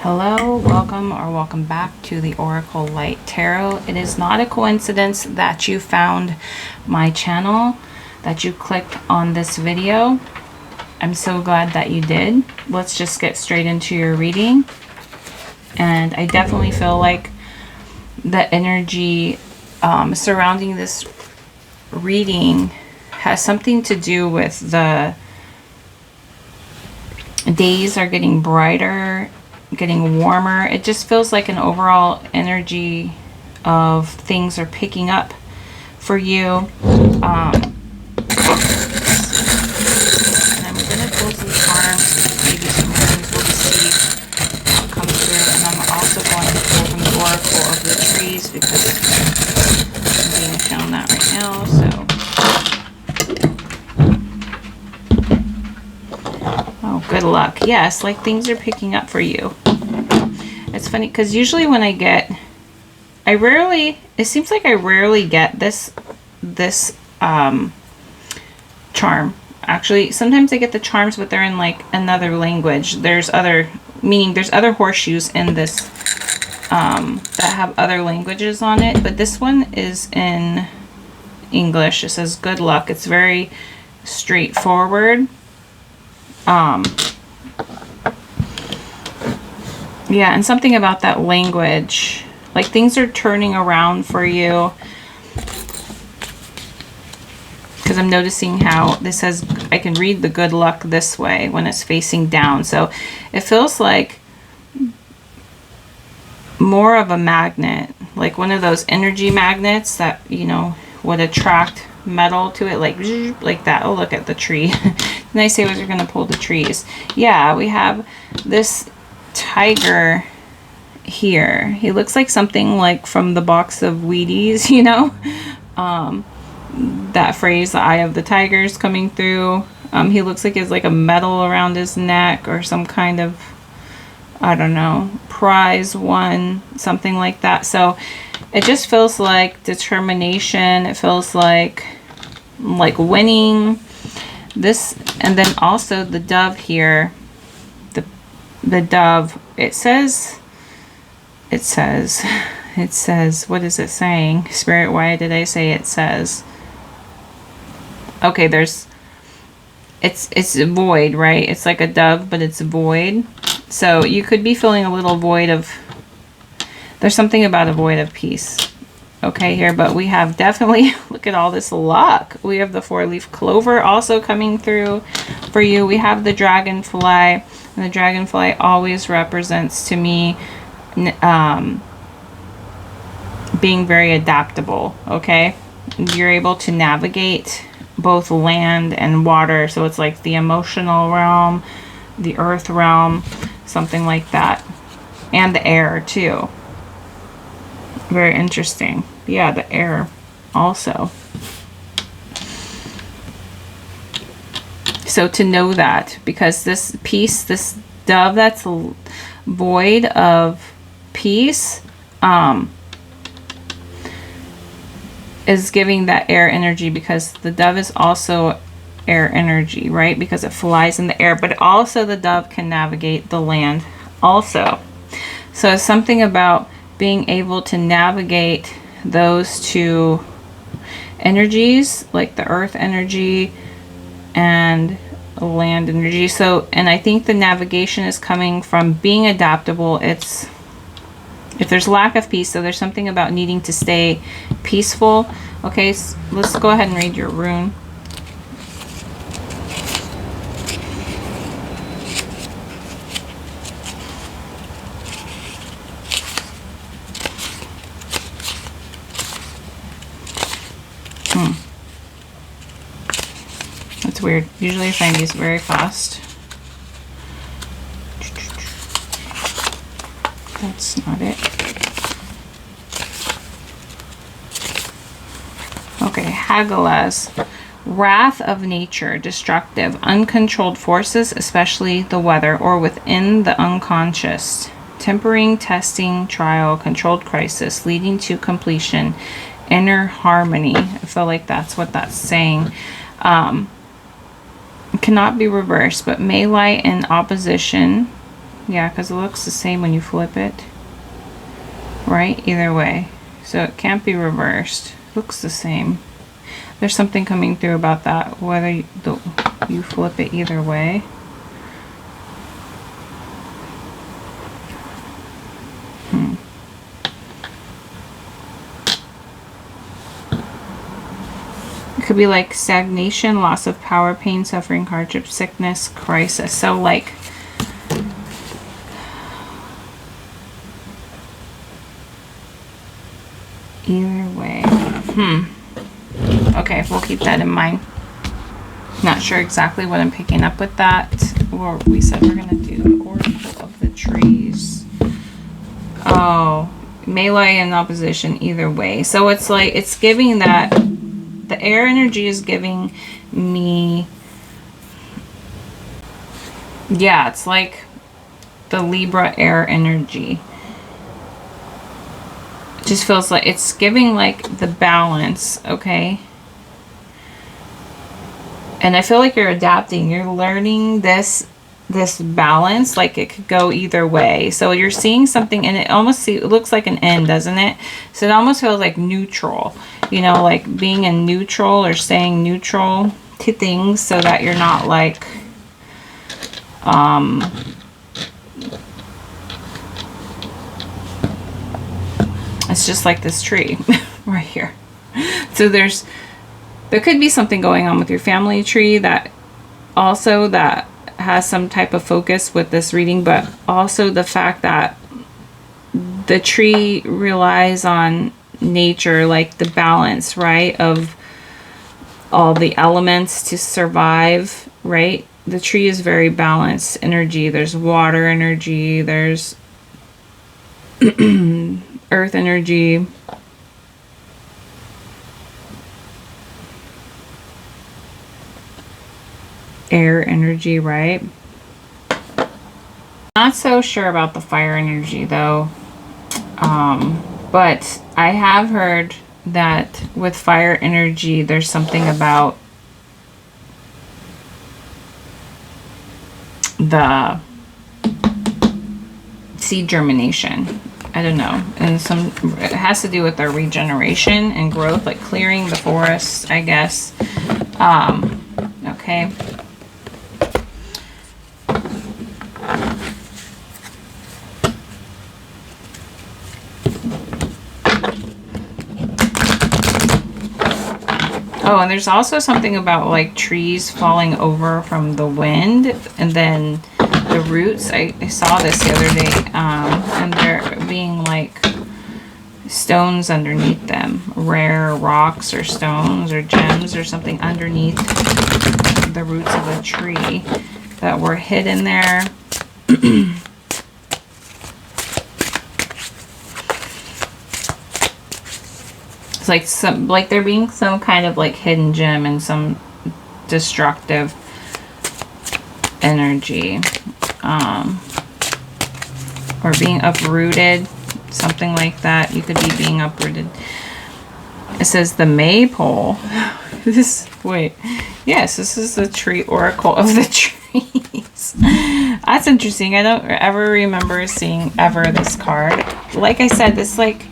Hello, welcome or welcome back to the Oracle Light Tarot. It is not a coincidence that you found my channel, that you clicked on this video. I'm so glad that you did. Let's just get straight into your reading. And I definitely feel like the energy surrounding this reading has something to do with the days are getting brighter, getting warmer. It just feels like an overall energy of things are picking up for you. And I'm going to pull some charms, maybe some rings. We'll just see what comes through. And I'm also going to pull from the Oracle of the Trees because I'm being shown that right now. So, oh, good luck. Yes, like things are picking up for you. It's funny because usually when I get, it seems like I rarely get this charm. Actually, sometimes I get the charms, but they're in like another language. There's other horseshoes in this that have other languages on it, but this one is in English. It says good luck. It's very straightforward. Yeah, and something about that language, like things are turning around for you. Because I'm noticing how this says, I can read the good luck this way when it's facing down. So it feels like more of a magnet, like one of those energy magnets that, you know, would attract metal to it, like that. Oh, look at the tree. Didn't I say we were going to pull the trees? Yeah, we have this tiger here. He looks like something like from the box of Wheaties, you know, that phrase, the eye of the tiger, is coming through. He looks like he has like a medal around his neck or some kind of, I don't know, prize won, something like that. So it just feels like determination. It feels like winning this. And then also the dove here, the dove, it says, what is it saying? Spirit, why did I say it says? Okay, it's void, right? It's like a dove, but it's void. So you could be feeling a little void of, there's something about a void of peace. Okay, here, but we have definitely, look at all this luck. We have the 4-leaf clover also coming through for you. We have the dragonfly. And the dragonfly always represents to me being very adaptable, okay? You're able to navigate both land and water. So it's like the emotional realm, the earth realm, something like that. And the air too. Very interesting. Yeah, the air also. So to know that, because this piece, this dove that's void of peace, is giving that air energy, because the dove is also air energy, right? Because it flies in the air, but also the dove can navigate the land also. So it's something about being able to navigate those two energies, like the earth energy and land energy. So, and I think the navigation is coming from being adaptable. It's, if there's lack of peace, so there's something about needing to stay peaceful. Okay, so let's go ahead and read your rune. That's weird. Usually I find these very fast. That's not it. Okay, Hagalaz. Wrath of nature, destructive, uncontrolled forces, especially the weather, or within the unconscious. Tempering, testing, trial, controlled crisis, leading to completion, inner harmony. I feel like that's what that's saying. Cannot be reversed, but may lie in opposition Yeah, because it looks the same when you flip it. Right? Either way. So it can't be reversed. Looks the same. There's something coming through about that, whether you flip it either way. It could be like stagnation, loss of power, pain, suffering, hardship, sickness, crisis. So like either way. Okay, we'll keep that in mind. Not sure exactly what I'm picking up with that. Or we said we're gonna do an oracle of the trees. Oh, melee and opposition either way. So it's like it's giving that the air energy is giving me, yeah, it's like the Libra air energy. It just feels like it's giving like the balance, okay? And I feel like you're adapting, you're learning this balance, like it could go either way. So you're seeing something and it looks like an end, doesn't it? So it almost feels like neutral, you know, like being in neutral or staying neutral to things so that you're not like it's just like this tree right here. So there could be something going on with your family tree that has some type of focus with this reading, but also the fact that the tree relies on nature, like the balance, right, of all the elements to survive, right? The tree is very balanced energy. There's water energy, there's earth energy, air energy, right? Not so sure about the fire energy though, but I have heard that with fire energy there's something about the seed germination. I don't know, and it has to do with their regeneration and growth, like clearing the forest, I guess. Okay. Oh, and there's also something about like trees falling over from the wind, and then the roots. I saw this the other day, and there being like stones underneath them, rare rocks or stones or gems or something underneath the roots of a tree that were hidden there. It's like there being some kind of like hidden gem and some destructive energy, or being uprooted, something like that. You could be being uprooted. It says the maypole. Yes, this is the tree oracle of the trees. That's interesting. I don't ever remember seeing this card. Like I said, this like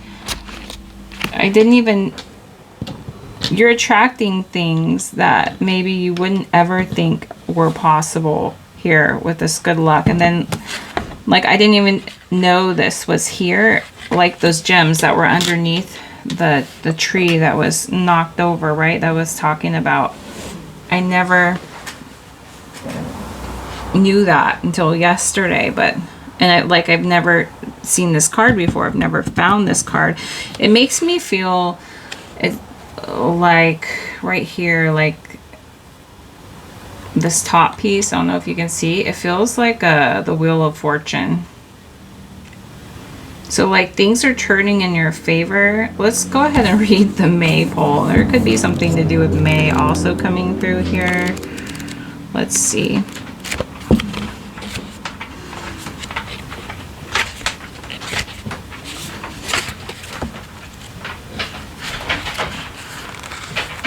I didn't even, you're attracting things that maybe you wouldn't ever think were possible here with this good luck. And then like I didn't even know this was here, like those gems that were underneath the tree that was knocked over, right? That was talking about. I never knew that until yesterday, I've never seen this card before. I've never found this card. It makes me feel like right here, like this top piece, I don't know if you can see, it feels like the Wheel of Fortune. So like things are turning in your favor. Let's go ahead and read the maypole. There could be something to do with May also coming through here. Let's see.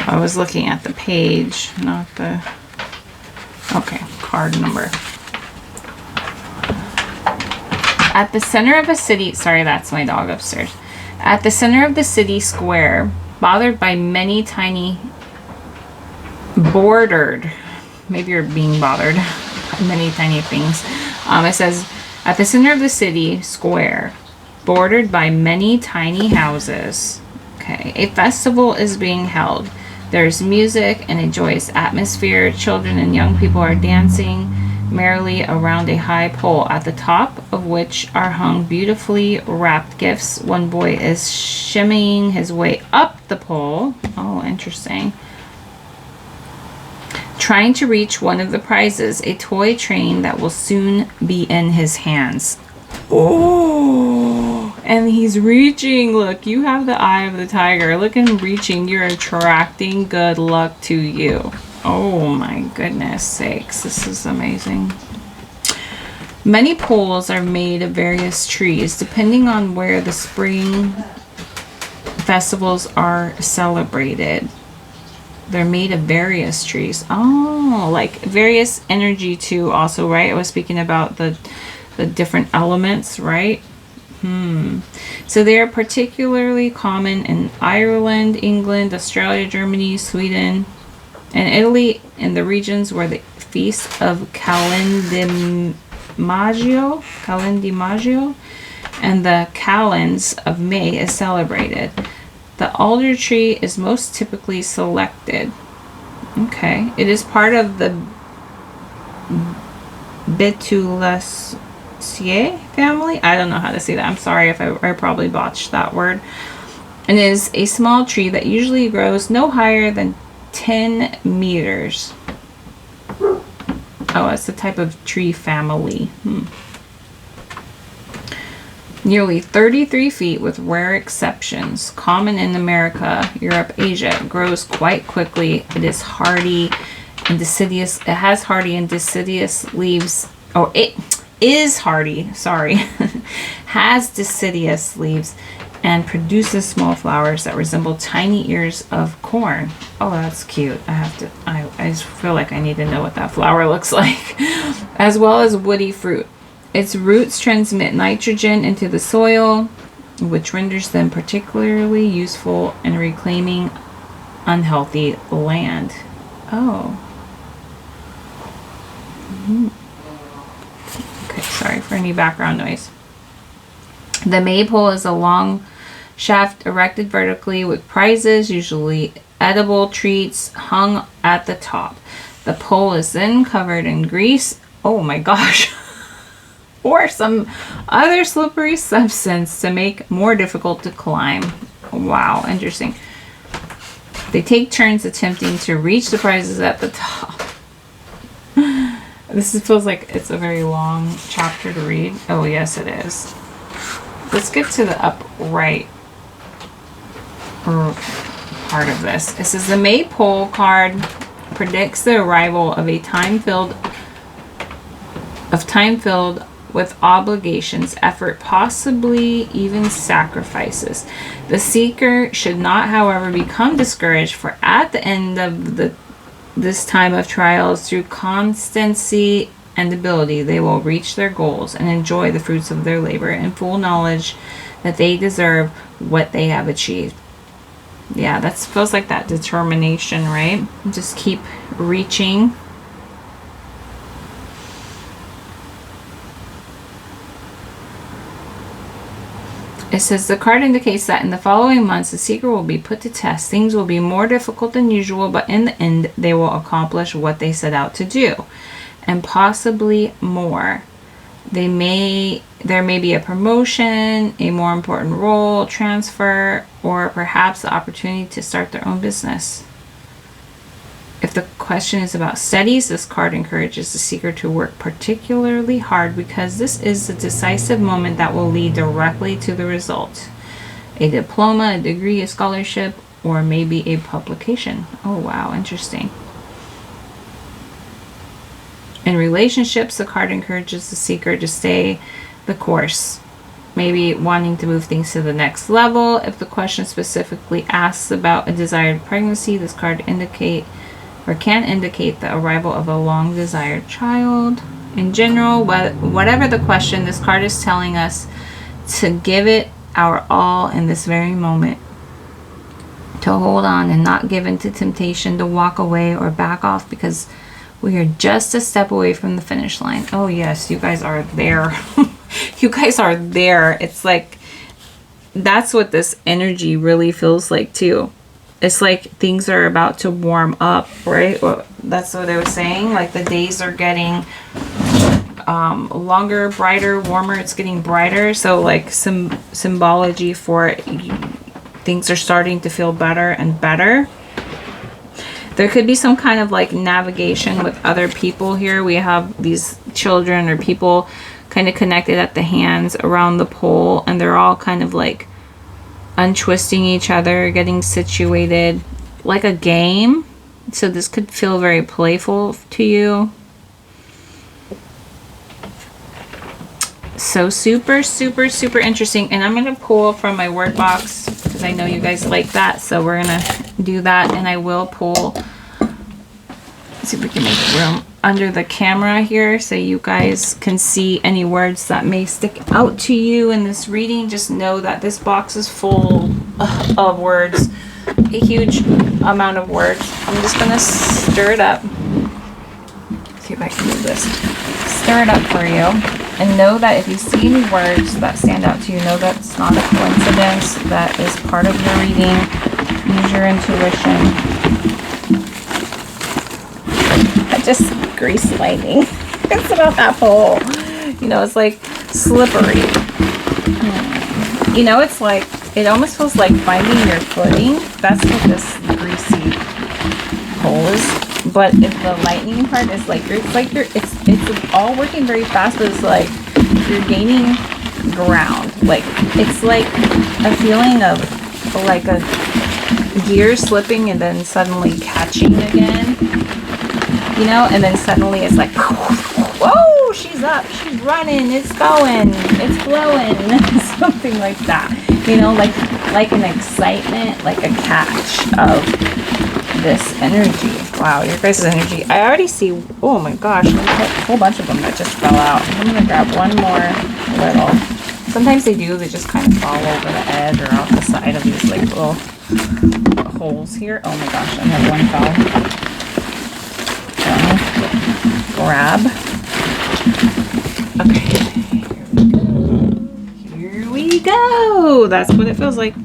I was looking at the page, not the, okay, card number. At the center of a city, sorry, that's my dog upstairs. At the center of the city square, bordered by many tiny, maybe you're being bothered, many tiny things. It says, at the center of the city square, bordered by many tiny houses. Okay, a festival is being held. There's music and a joyous atmosphere. Children and young people are dancing merrily around a high pole, at the top of which are hung beautifully wrapped gifts. One boy is shimmying his way up the pole. Oh, interesting. Trying to reach one of the prizes, a toy train that will soon be in his hands. Oh, and he's reaching. Look, you have the eye of the tiger. Look at him reaching. You're attracting good luck to you. Oh my goodness sakes, this is amazing. Many poles are made of various trees depending on where the spring festivals are celebrated. They're made of various trees. Oh, like various energy too also, right? I was speaking about the different elements, right? So they are particularly common in Ireland, England, Australia, Germany, Sweden, and Italy, in the regions where the feast of Calendimaggio and the Calends of May is celebrated. The alder tree is most typically selected. Okay. It is part of the Betulaceae family. I don't know how to say that. I'm sorry if I probably botched that word. And is a small tree that usually grows no higher than 10 meters. Oh, it's a type of tree family. Nearly 33 feet with rare exceptions. Common in America, Europe, Asia. Grows quite quickly. It is hardy and deciduous. It has hardy and deciduous leaves. Oh, it is hardy. Sorry. Has deciduous leaves and produces small flowers that resemble tiny ears of corn. Oh, that's cute. I just feel like I need to know what that flower looks like. As well as woody fruit. Its roots transmit nitrogen into the soil, which renders them particularly useful in reclaiming unhealthy land. Oh. Okay, sorry for any background noise. The maypole is a long shaft erected vertically with prizes, usually edible treats, hung at the top. The pole is then covered in grease. Oh my gosh. Or some other slippery substance to make more difficult to climb. Wow, interesting. They take turns attempting to reach the prizes at the top. This feels like it's a very long chapter to read. Oh, yes, it is. Let's get to the upright part of this. It says the maypole card predicts the arrival of a time filled with obligations, effort, possibly even sacrifices. The seeker should not, however, become discouraged, for at the end of this time of trials, through constancy and ability, they will reach their goals and enjoy the fruits of their labor in full knowledge that they deserve what they have achieved. Yeah, that feels like that determination, right? Just keep reaching. It says the card indicates that in the following months, the seeker will be put to test. Things will be more difficult than usual, but in the end, they will accomplish what they set out to do, and possibly more. There may be a promotion, a more important role, transfer, or perhaps the opportunity to start their own business. If the question is about studies, this card encourages the seeker to work particularly hard, because this is the decisive moment that will lead directly to the result. A diploma, a degree, a scholarship, or maybe a publication. Oh, wow, interesting. In relationships, the card encourages the seeker to stay the course, maybe wanting to move things to the next level. If the question specifically asks about a desired pregnancy, this card can indicate the arrival of a long desired child. In general, whatever the question, this card is telling us to give it our all in this very moment. To hold on and not give in to temptation to walk away or back off, because we are just a step away from the finish line. Oh yes, you guys are there. You guys are there. It's like, that's what this energy really feels like too. It's like things are about to warm up, right? Well, that's what I was saying. Like the days are getting longer, brighter, warmer. It's getting brighter. So like some symbology for it, things are starting to feel better and better. There could be some kind of like navigation with other people here. We have these children or people kind of connected at the hands around the pole, and they're all kind of like untwisting each other, getting situated like a game. So this could feel very playful to you. So super, super, super interesting. And I'm going to pull from my word box because I know you guys like that. So we're going to do that. And I will pull, let's see if we can make room under the camera here so you guys can see any words that may stick out to you in this reading. Just know that this box is full of words, a huge amount of words. I'm just going to stir it up. Let's see if I can do this. Stir it up for you. And know that if you see any words that stand out to you, know that's not a coincidence. That is part of your reading. Use your intuition. I just grease lightning. It's about that pole. You know, it's like slippery. You know, it's like, it almost feels like finding your footing. That's what this greasy pole is. But if the lightning part is like, it's all working very fast, but it's like you're gaining ground. Like it's like a feeling of like a gear slipping and then suddenly catching again, you know, and then suddenly it's like, whoa, she's up, she's running, it's going, it's flowing, something like that, you know, like an excitement, like a catch of this energy. Wow, your guys' energy. I already see, oh my gosh, a whole bunch of them that just fell out. I'm going to grab one more little. Sometimes they do, they just kind of fall over the edge or off the side of these like little holes here. Oh my gosh, another one fell. So, grab. Okay, here we go. That's what it feels like.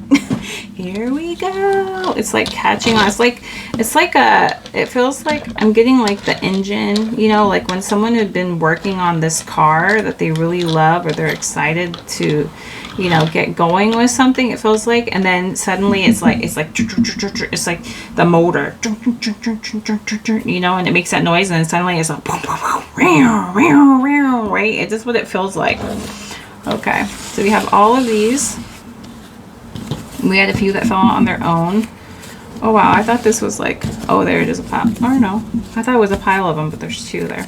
Here we go. It's like catching on. It feels like I'm getting like the engine, you know, like when someone had been working on this car that they really love or they're excited to, you know, get going with something, it feels like, and then suddenly it's like the motor, you know, and it makes that noise, and then suddenly it's like, right? It's just what it feels like. Okay, so we have all of these. We had a few that fell on their own. Oh wow, I thought this was like, oh, there it is, a pile. Or no, I thought it was a pile of them, but there's two there.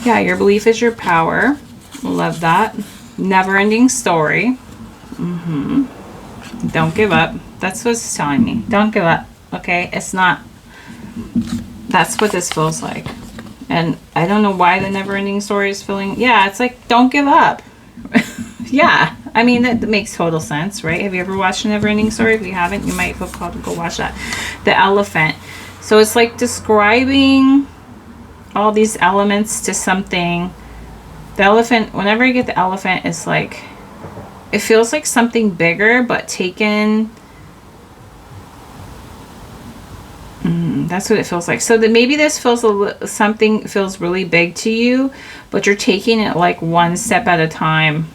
Yeah, your belief is your power. Love that. Never-ending story. Don't give up. That's what it's telling me. Don't give up. Okay, it's not. That's what this feels like. And I don't know why the never-ending story is feeling. Yeah, it's like, don't give up. Yeah. I mean, that makes total sense, right? Have you ever watched a Never-Ending Story? If you haven't, you might feel called to go watch that. The elephant. So it's like describing all these elements to something. The elephant, whenever I get the elephant, it's like, it feels like something bigger, but taken. That's what it feels like. So that maybe this feels something feels really big to you, but you're taking it like one step at a time.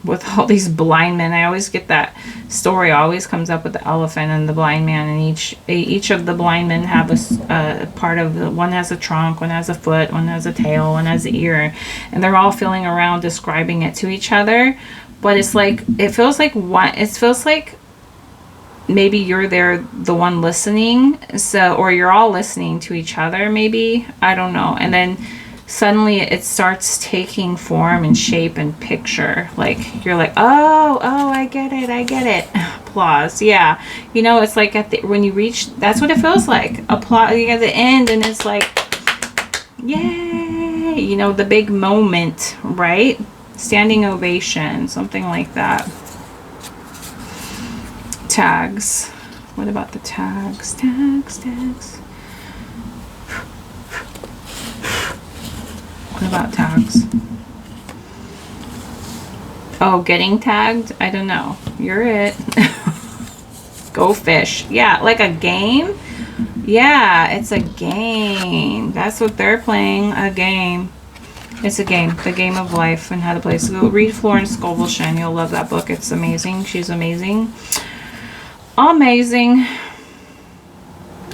With all these blind men, I always get that story always comes up with the elephant and the blind man, and each of the blind men have a part of the, one has a trunk, one has a foot, one has a tail, one has an ear, and they're all feeling around describing it to each other. But it's like, it feels like maybe you're there, the one listening, so, or you're all listening to each other, maybe, I don't know. And then suddenly it starts taking form and shape and picture. Like, you're like, oh, I get it. Applause. Yeah. You know, it's like when you reach, that's what it feels like. Applause at the end, and it's like, yay. yay, you know, the big moment, right? Standing ovation, something like that. Tags. What about the tags? Tags. What about tags? Oh, getting tagged? I don't know. You're it. Go fish. Yeah, like a game? Yeah, it's a game. That's what they're playing, a game. It's a game, the game of life and how to play. So read Florence Scovel. You'll love that book. It's amazing. She's amazing. Amazing.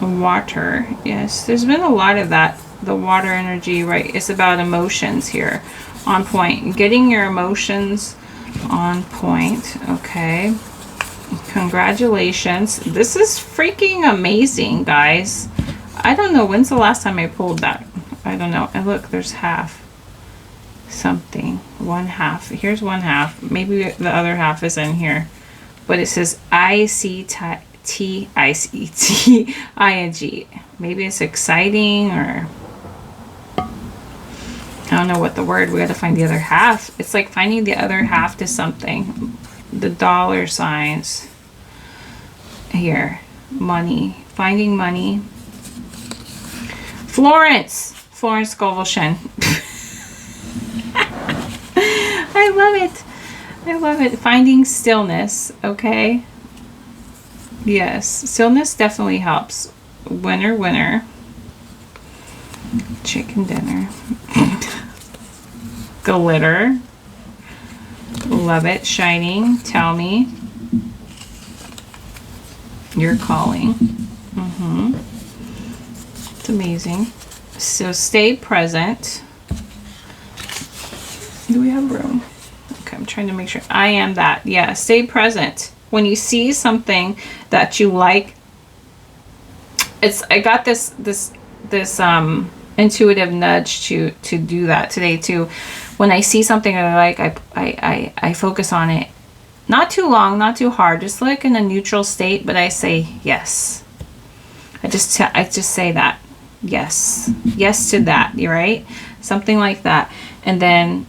Water. Yes, there's been a lot of that. The water energy, right? It's about emotions here. On point. Getting your emotions on point. Okay. Congratulations. This is freaking amazing, guys. I don't know. When's the last time I pulled that? I don't know. And look, there's half. Something. One half. Here's one half. Maybe the other half is in here. But it says ICTICTING. Maybe it's exciting, or I don't know what the word. We got to find the other half. It's like finding the other half to something. The dollar signs. Here. Money. Finding money. Florence Scovel. I love it. I love it. Finding stillness. Okay. Yes. Stillness definitely helps. Winner. Chicken dinner. Glitter. Love it. Shining. Tell me. You're calling. It's amazing. So stay present. Do we have room? Okay, I'm trying to make sure. I am that. Yeah, stay present. When you see something that you like, I got this intuitive nudge to do that today too. When I see something that I like, I focus on it. Not too long, not too hard, just like in a neutral state, but I say yes. I just say that. Yes. Yes to that, right? Something like that. And then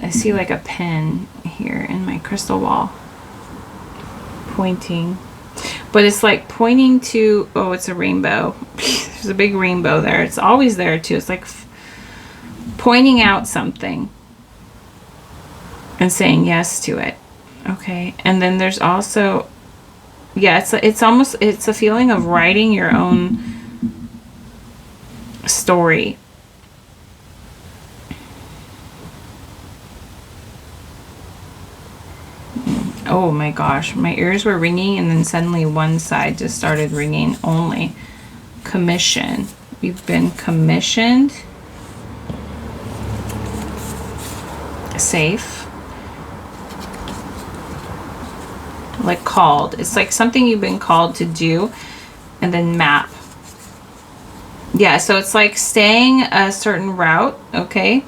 I see like a pen here in my crystal ball pointing, but it's like pointing to, oh, it's a rainbow. There's a big rainbow there. It's always there too. It's like pointing out something and saying yes to it. Okay. And then there's also, yeah, it's almost a feeling of writing your own story. Oh my gosh, my ears were ringing, and then suddenly one side just started ringing only. Commission. You've been commissioned. Safe. Like called. It's like something you've been called to do. And then map. Yeah, so it's like staying a certain route, okay?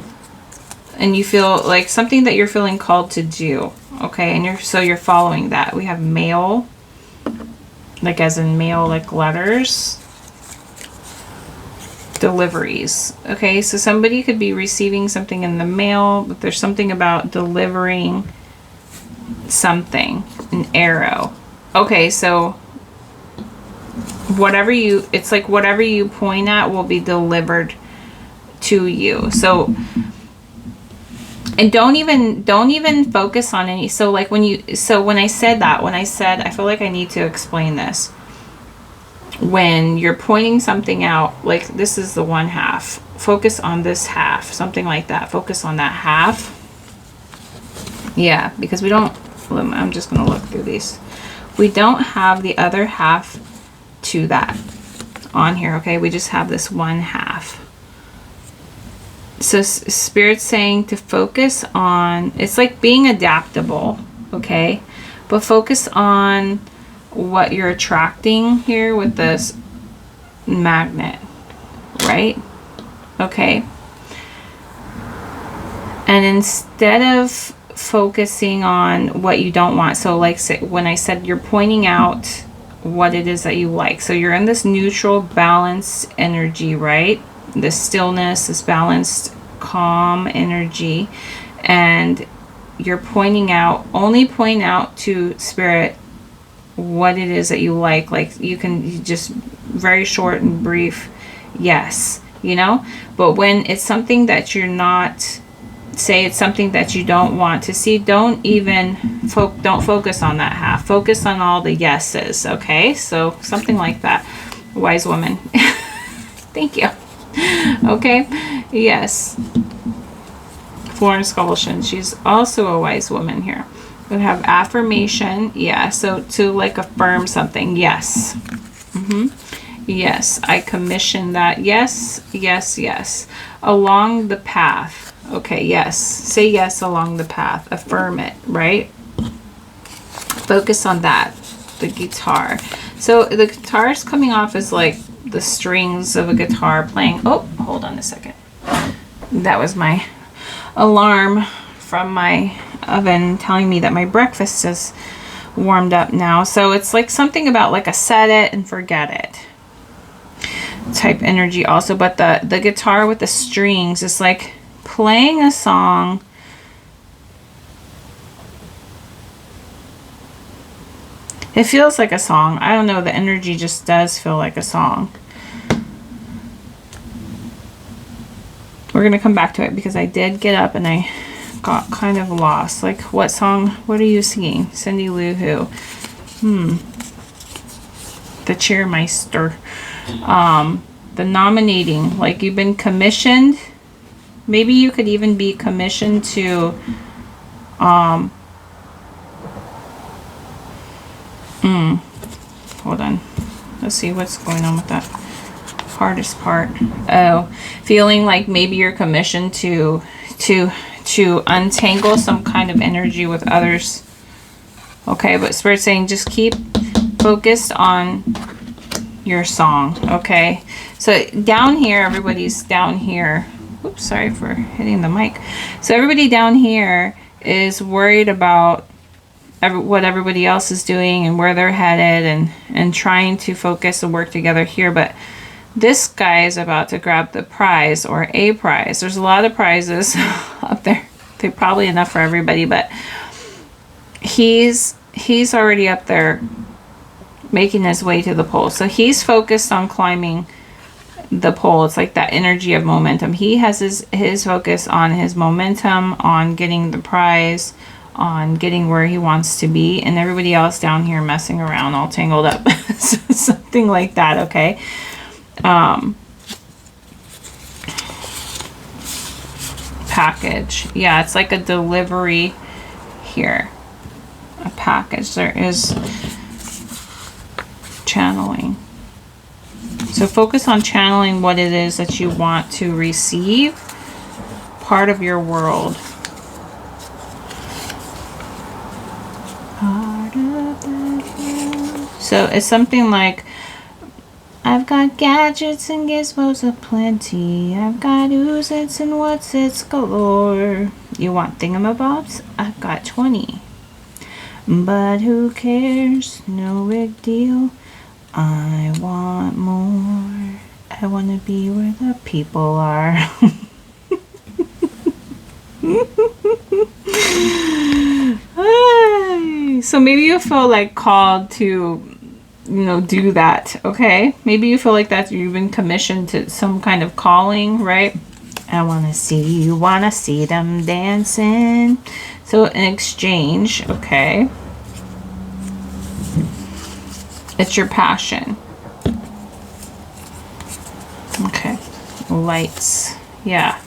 And you feel like something that you're feeling called to do. Okay, and you're following that. We have mail, like as in mail, like letters. Deliveries. Okay, so somebody could be receiving something in the mail, but there's something about delivering something. An arrow. Okay, so it's like whatever you point at will be delivered to you. So, and don't even focus on any. So like when I said, I feel like I need to explain this. When you're pointing something out, like this is the one half, focus on this half, something like that. Focus on that half. Yeah, because we don't, I'm just going to look through these. We don't have the other half to that on here, okay? We just have this one half. So Spirit's saying to focus on, it's like being adaptable, okay? But focus on what you're attracting here with this magnet, right? Okay. And instead of focusing on what you don't want, so like when I said you're pointing out what it is that you like. So you're in this neutral, balanced energy, right? This stillness, this balanced, calm energy, and you're only point out to spirit what it is that you like. Like you just very short and brief, yes, you know. But when it's something that you're not, say it's something that you don't want to see, don't focus on that half. Focus on all the yeses, okay? So something like that. Wise woman. Thank you. Okay, yes. Florence Scullion, she's also a wise woman here. We have affirmation, yeah, so to like affirm something, yes. Yes, I commission that, yes, yes, yes. Along the path, okay, yes. Say yes along the path, affirm it, right? Focus on that, the guitar. So the guitar is coming off as like the strings of a guitar playing. Oh, hold on a second. That was my alarm from my oven telling me that my breakfast is warmed up now. So it's like something about like a set it and forget it type energy also. But the guitar with the strings is like playing a song. It feels like a song. I don't know, the energy just does feel like a song. We're going to come back to it because I did get up and I got kind of lost. Like, what song? What are you singing? Cindy Lou Who? The Cheermeister. The nominating. Like, you've been commissioned. Maybe you could even be commissioned to... Hold on. Let's see what's going on with that. Hardest part. Oh, feeling like maybe you're commissioned to untangle some kind of energy with others. Okay, but Spirit's saying just keep focused on your song. Okay, so down here, everybody's down here. Oops, sorry for hitting the mic. So everybody down here is worried about what everybody else is doing and where they're headed, and trying to focus and work together here. But this guy is about to grab the prize, or a prize. There's a lot of prizes up there. They're probably enough for everybody, but he's already up there making his way to the pole. So he's focused on climbing the pole. It's like that energy of momentum. He has his focus on his momentum, on getting the prize, on getting where he wants to be, and everybody else down here messing around all tangled up. Something like that, okay? Package. Yeah, it's like a delivery here. A package. There is channeling. So focus on channeling what it is that you want to receive. Part of your world. So it's something like, I've got gadgets and gizmos aplenty. I've got who's-its and what's-its galore. You want thingamabobs? I've got 20. But who cares? No big deal. I want more. I want to be where the people are. So maybe you feel like called to, do that, okay? Maybe you feel like that you've been commissioned to some kind of calling, right? I want to see them dancing. So an exchange, okay? It's your passion. Okay. Lights. Yeah.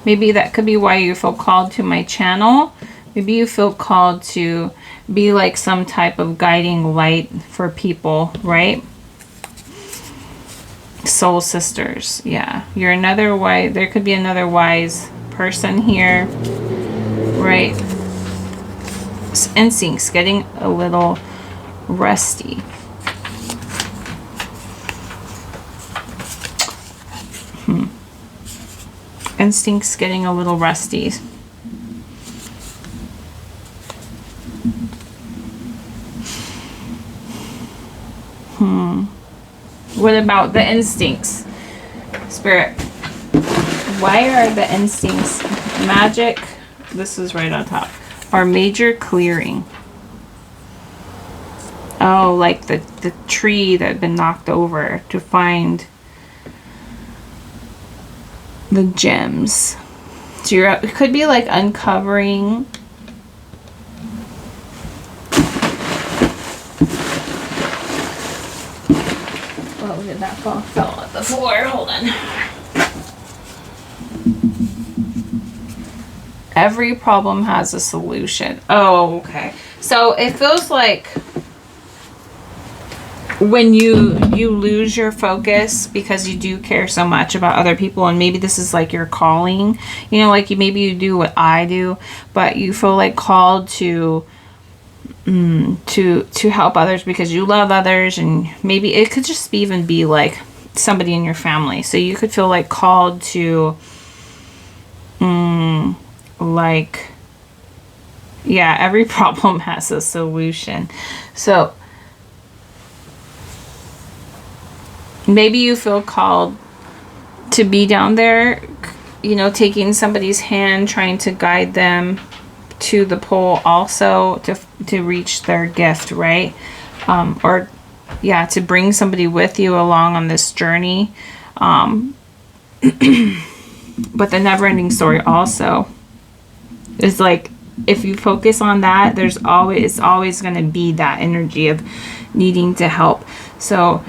Maybe that could be why you feel called to my channel. Maybe you feel called to be like some type of guiding light for people, right? Soul sisters. Yeah. You're another wise. There could be another wise person here, right? Instincts getting a little rusty. Instincts getting a little rusty. What about the instincts? Spirit, Why are the instincts magic? This is right on top. Are major clearing. Oh, like the tree that had been knocked over to find the gems. So it could be like uncovering. Oh, did that fall? Fell on the floor. Hold on. Every problem has a solution. Oh, okay. So it feels like when you lose your focus because you do care so much about other people, and maybe this is like your calling, you know, like maybe you do what I do, but you feel like called to help others because you love others, and maybe it could just even be like somebody in your family. So you could feel like called to like, yeah, every problem has a solution. So maybe you feel called to be down there, you know, taking somebody's hand, trying to guide them to the pole also to reach their gift, right? Or yeah, to bring somebody with you along on this journey. But the never-ending story also is like, if you focus on that, it's always going to be that energy of needing to help. So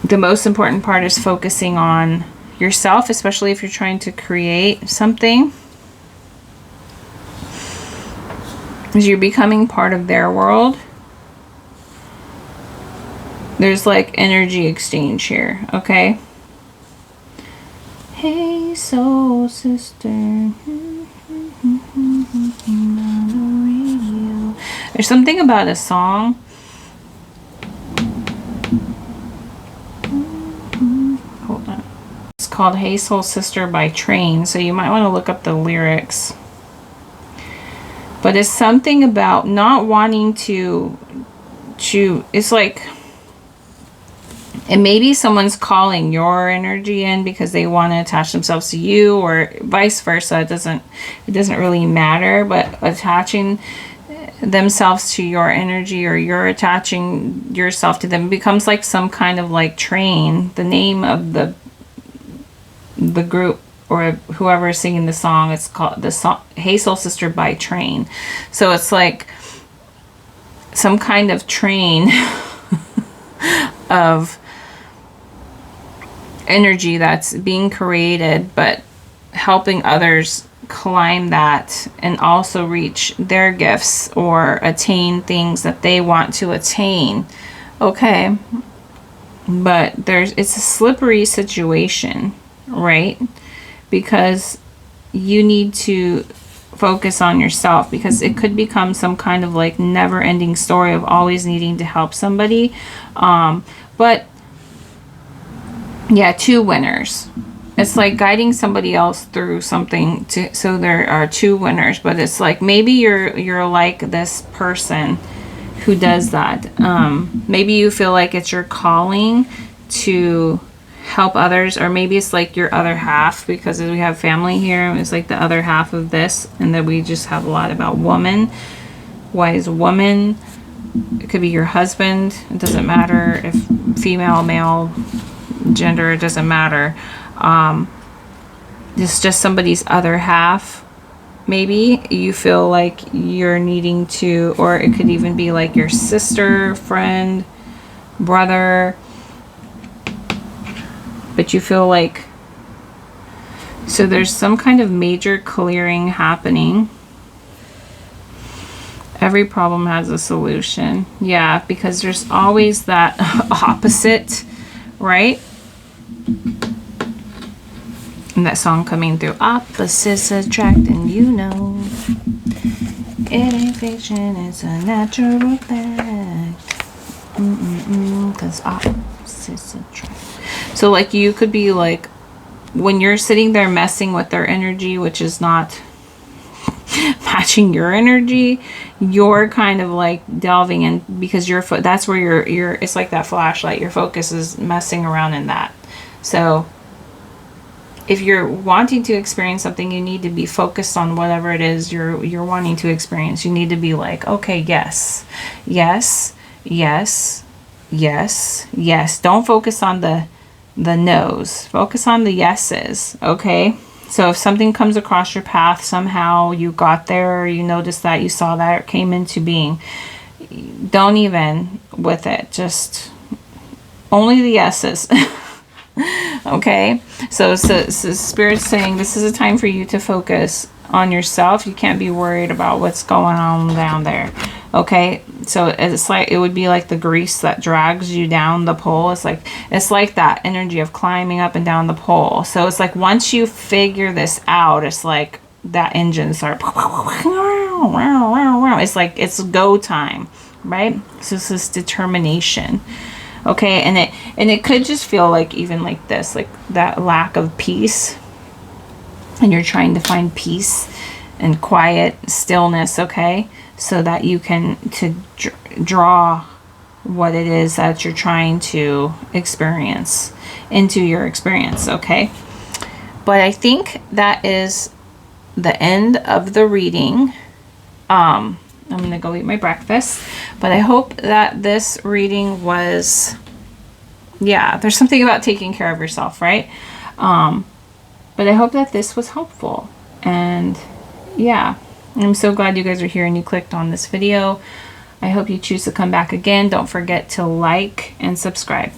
the most important part is focusing on yourself, especially if you're trying to create something, as you're becoming part of their world. There's like energy exchange here, okay? Hey, soul sister. There's something about a song. Hold on. It's called Hey Soul Sister by Train, so you might want to look up the lyrics. But it's something about not wanting to it's like, and maybe someone's calling your energy in because they want to attach themselves to you, or vice versa. It doesn't really matter, but attaching themselves to your energy, or you're attaching yourself to them, becomes like some kind of like train. The name of the group or whoever is singing the song, it's called the song Hey Soul Sister by Train. So it's like some kind of train of energy that's being created, but helping others climb that and also reach their gifts or attain things that they want to attain. Okay, but it's a slippery situation, right? Because you need to focus on yourself, because it could become some kind of like never-ending story of always needing to help somebody. But yeah, two winners. It's like guiding somebody else through something so there are two winners. But it's like maybe you're like this person who does that. Maybe you feel like it's your calling to help others, or maybe it's like your other half, because we have family here. It's like the other half of this, and then we just have a lot about woman, wise woman. It could be your husband. It doesn't matter if female, male, gender, it doesn't matter. It's just somebody's other half. Maybe you feel like you're needing to, or it could even be like your sister, friend, brother. But you feel like, so there's some kind of major clearing happening. Every problem has a solution. Yeah, because there's always that opposite, right? And that song coming through, opposites attract, and you know it ain't fiction, it's a natural fact. Because opposites attract. So like you could be like, when you're sitting there messing with their energy, which is not matching your energy, you're kind of like delving in, because that's where your it's like that flashlight, your focus is messing around in that. So if you're wanting to experience something, you need to be focused on whatever it is you're wanting to experience. You need to be like, okay, yes, yes, yes, yes, yes. Don't focus on the no's. Focus on the yeses, okay? So if something comes across your path, somehow you got there, or you noticed that, you saw that, it came into being, don't even with it. Just only the yeses. Okay, so Spirit's saying this is a time for you to focus on yourself. You can't be worried about what's going on down there. Okay, so it's like, it would be like the grease that drags you down the pole. It's like that energy of climbing up and down the pole. So it's like once you figure this out, it's like that engine starts. It's like it's go time, right? So it's this determination. Okay, and it could just feel like even like this, like that lack of peace, and you're trying to find peace and quiet stillness, okay, so that you can draw what it is that you're trying to experience into your experience, okay? But I think that is the end of the reading. I'm gonna go eat my breakfast, but I hope that this reading was, yeah, there's something about taking care of yourself, right? But I hope that this was helpful, and yeah, I'm so glad you guys are here and you clicked on this video. I hope you choose to come back again. Don't forget to like and subscribe.